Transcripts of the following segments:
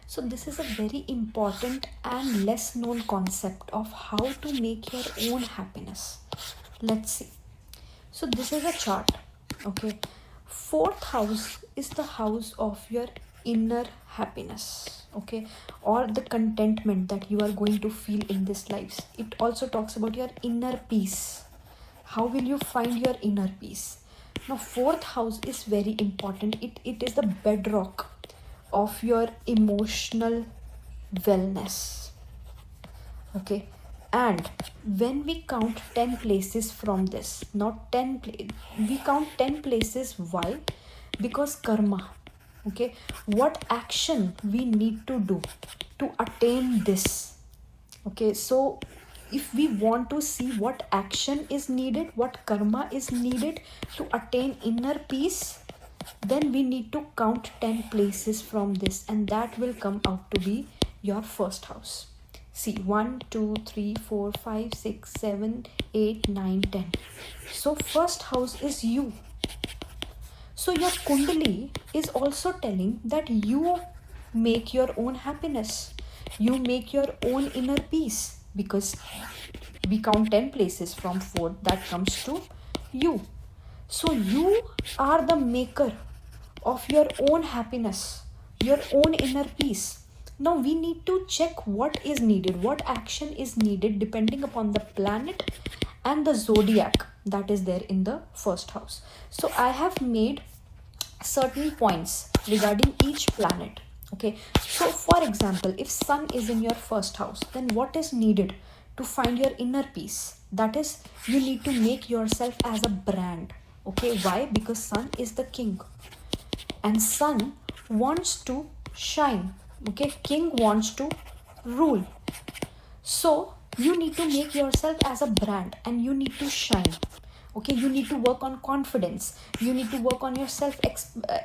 So this is a very important and less known concept of how to make your own happiness. Let's see. So this is a chart. Okay. Fourth house is the house of your inner happiness. Okay. Or the contentment that you are going to feel in this life. It also talks about your inner peace. How will you find your inner peace? Now, fourth house is very important. It is the bedrock of your emotional wellness. Okay. And when we count 10 places from this, not 10 we count 10 places. Why? Because karma. Okay. What action we need to do to attain this? Okay, so if we want to see what action is needed, what karma is needed to attain inner peace, then we need to count 10 places from this, and that will come out to be your first house. See, 1, 2, 3, 4, 5, 6, 7, 8, 9, 10. So first house is you. So your kundali is also telling that you make your own happiness. You make your own inner peace, because we count 10 places from 4, that comes to you. So you are the maker of your own happiness, your own inner peace. Now we need to check what is needed, what action is needed depending upon the planet and the zodiac that is there in the first house. So I have made certain points regarding each planet. Okay, so for example, if sun is in your first house, then what is needed to find your inner peace? That is, you need to make yourself as a brand. Okay, why? Because sun is the king, and sun wants to shine. Okay, king wants to rule. So you need to make yourself as a brand and you need to shine. Okay, you need to work on confidence, you need to work on your self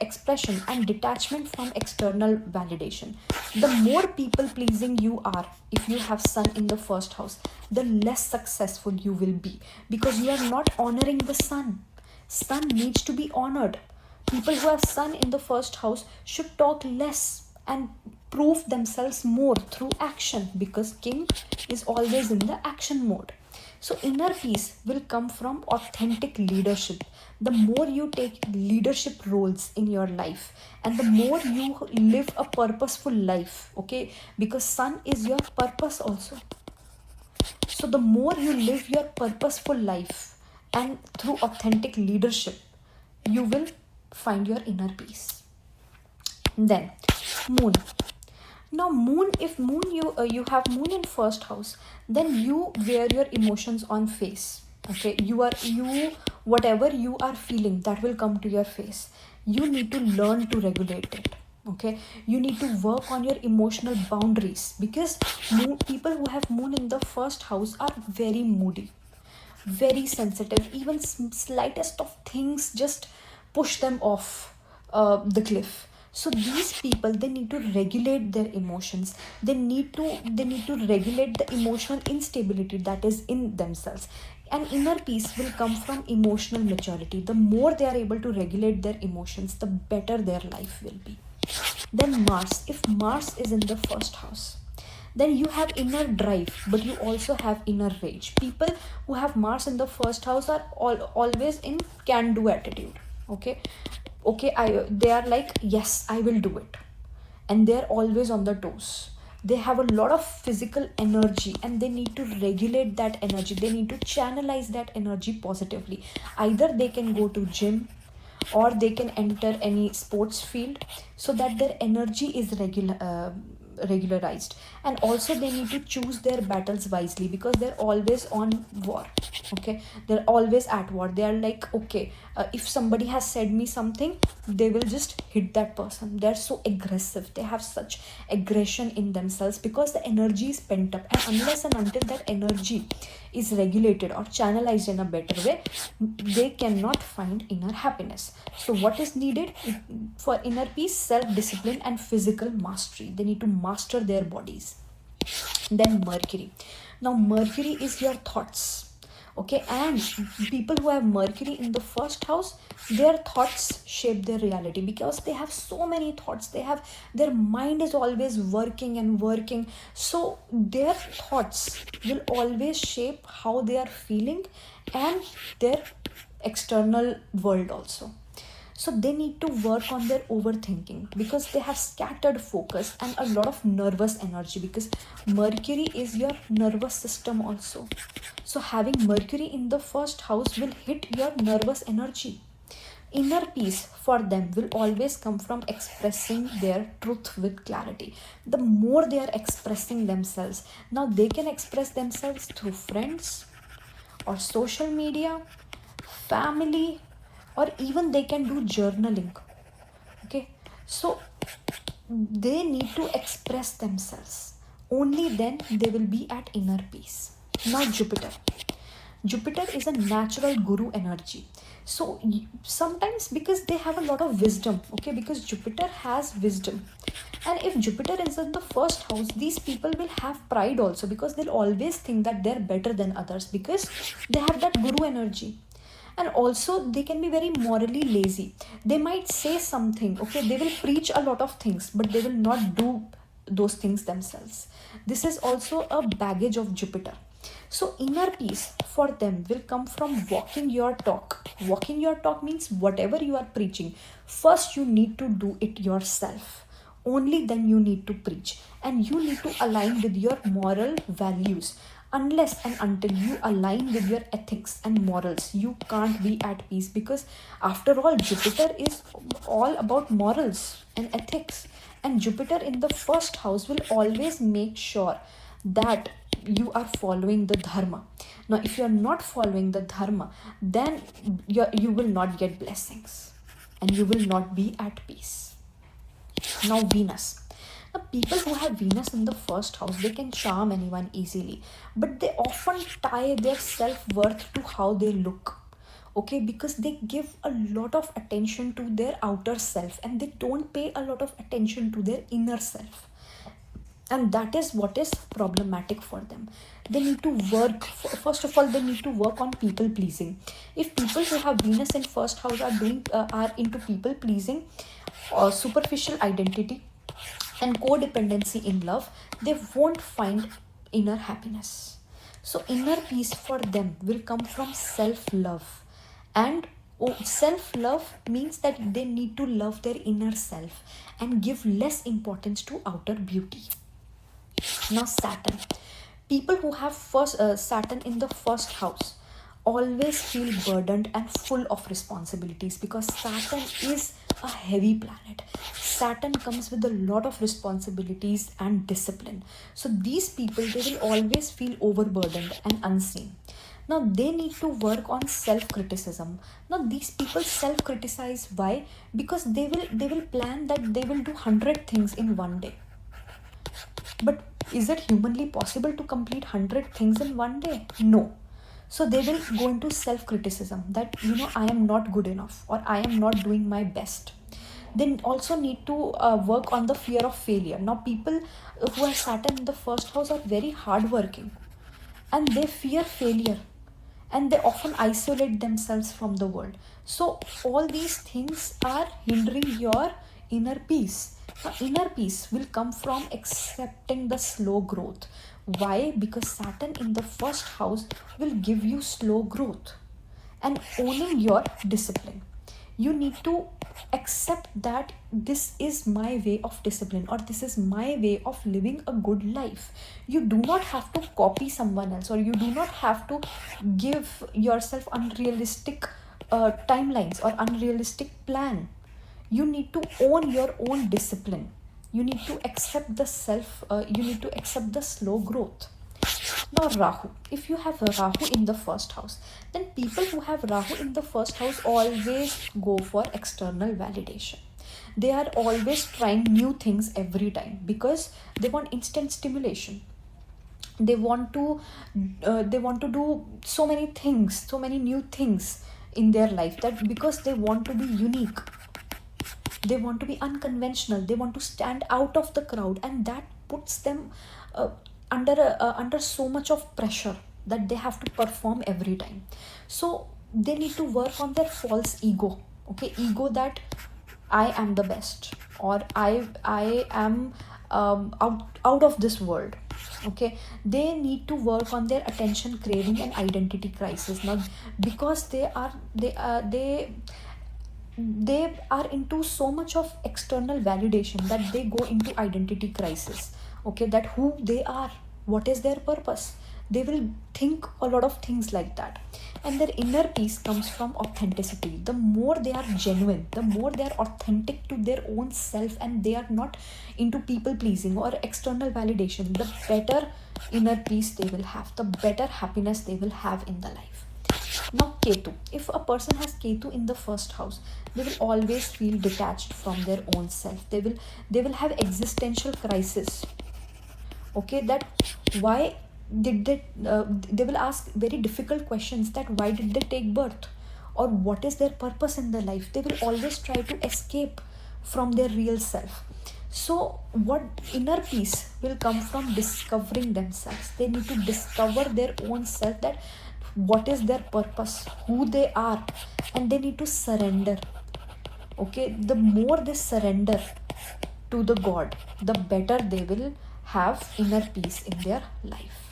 expression and detachment from external validation. The more people pleasing you are, if you have sun in the first house, the less successful you will be, because you are not honoring the sun. Sun needs to be honored. People who have sun in the first house should talk less and prove themselves more through action, because king is always in the action mode. So inner peace will come from authentic leadership. The more you take leadership roles in your life and the more you live a purposeful life, okay, because sun is your purpose also. So the more you live your purposeful life and through authentic leadership, you will find your inner peace. Then moon. Now moon, if moon you have moon in first house, then you wear your emotions on face. Okay, you whatever you are feeling, that will come to your face. You need to learn to regulate it. Okay, you need to work on your emotional boundaries, because people who have moon in the first house are very moody, very sensitive. Even slightest of things just push them off the cliff. So these people, they need to regulate their emotions. They need to regulate the emotional instability that is in themselves. And inner peace will come from emotional maturity. The more they are able to regulate their emotions, the better their life will be. Then Mars, if Mars is in the first house, then you have inner drive, but you also have inner rage. People who have Mars in the first house are always in can do attitude. Okay, they are like, yes, I will do it, and they're always on the toes. They have a lot of physical energy and they need to regulate that energy. They need to channelize that energy positively. Either they can go to gym or they can enter any sports field, so that their energy is regularized. And also they need to choose their battles wisely, because they're always on war. Okay, they're always at war. They are like, okay, if somebody has said me something, they will just hit that person. They're so aggressive, they have such aggression in themselves, because the energy is pent up, and unless and until that energy is regulated or channelized in a better way, they cannot find inner happiness. So what is needed for inner peace? Self discipline and physical mastery. They need to master their bodies. Then Mercury. Now Mercury is your thoughts. Okay, and people who have Mercury in the first house, their thoughts shape their reality, because they have so many thoughts. Their mind is always working and working, so their thoughts will always shape how they are feeling and their external world also. So they need to work on their overthinking, because they have scattered focus and a lot of nervous energy, because Mercury is your nervous system also. So having Mercury in the first house will hit your nervous energy. Inner peace for them will always come from expressing their truth with clarity. The more they are expressing themselves, now they can express themselves through friends or social media, family, or even they can do journaling. Okay, so they need to express themselves. Only then they will be at inner peace. Now, Jupiter is a natural guru energy. So sometimes, because they have a lot of wisdom, okay, because Jupiter has wisdom. And if Jupiter is in the first house, these people will have pride also, because they'll always think that they're better than others, because they have that guru energy. And also they can be very morally lazy. They might say something, okay, they will preach a lot of things, but they will not do those things themselves. This is also a baggage of Jupiter. So inner peace for them will come from walking your talk. Walking your talk means whatever you are preaching, first you need to do it yourself. Only then you need to preach, and you need to align with your moral values. Unless and until you align with your ethics and morals, you can't be at peace, because after all, Jupiter is all about morals and ethics. And Jupiter in the first house will always make sure that you are following the dharma. Now, if you are not following the dharma, then you will not get blessings and you will not be at peace. Now, Venus. Now, people who have Venus in the first house, they can charm anyone easily, but they often tie their self-worth to how they look. Okay, because they give a lot of attention to their outer self and they don't pay a lot of attention to their inner self, and that is what is problematic for them. They need to work, first of all they need to work on people pleasing. If people who have Venus in first house are into people pleasing or superficial identity and codependency in love, they won't find inner happiness. So inner peace for them will come from self love. And self love means that they need to love their inner self and give less importance to outer beauty. Now, Saturn. People who have Saturn in the first house always feel burdened and full of responsibilities, because Saturn is a heavy planet. Saturn comes with a lot of responsibilities and discipline. So these people, they will always feel overburdened and unseen. Now they need to work on self-criticism. Now these people self-criticize. Why? Because they will plan that they will do 100 things in one day. But is it humanly possible to complete 100 things in one day? No. So they will go into self-criticism that, I am not good enough or I am not doing my best. They also need to work on the fear of failure. Now people who have Saturn in the first house are very hardworking and they fear failure and they often isolate themselves from the world. So all these things are hindering your inner peace. Now, inner peace will come from accepting the slow growth. Why? Because Saturn in the first house will give you slow growth and owning your discipline. You need to accept that this is my way of discipline or this is my way of living a good life. You do not have to copy someone else, or you do not have to give yourself unrealistic timelines or unrealistic plan. You need to own your own discipline. You need to accept you need to accept the slow growth. Now, Rahu. If you have Rahu in the first house, then people who have Rahu in the first house always go for external validation. They are always trying new things every time because they want instant stimulation. They want to do so many things, so many new things in their life, that because they want to be unique, they want to be unconventional, they want to stand out of the crowd, and that puts them under so much of pressure. that they have to perform every time. So they need to work on their false ego. Okay, ego that I am the best, or I am out of this world. Okay, they need to work on their attention craving and identity crisis now, because they are into so much of external validation that they go into identity crisis. Okay, that who they are, what is their purpose, they will think a lot of things like that. And their inner peace comes from authenticity. The more they are genuine, the more they are authentic to their own self, and they are not into people pleasing or external validation, the better inner peace they will have, the better happiness they will have in the life. Now, Ketu. If a person has Ketu in the first house, they will always feel detached from their own self. They will have existential crisis. Okay, that why did they will ask very difficult questions, that why did they take birth, or what is their purpose in their life. They will always try to escape from their real self. So what inner peace will come from discovering themselves. They need to discover their own self, that what is their purpose, who they are, and they need to surrender. Okay, the more they surrender to the god, the better they will have inner peace in their life.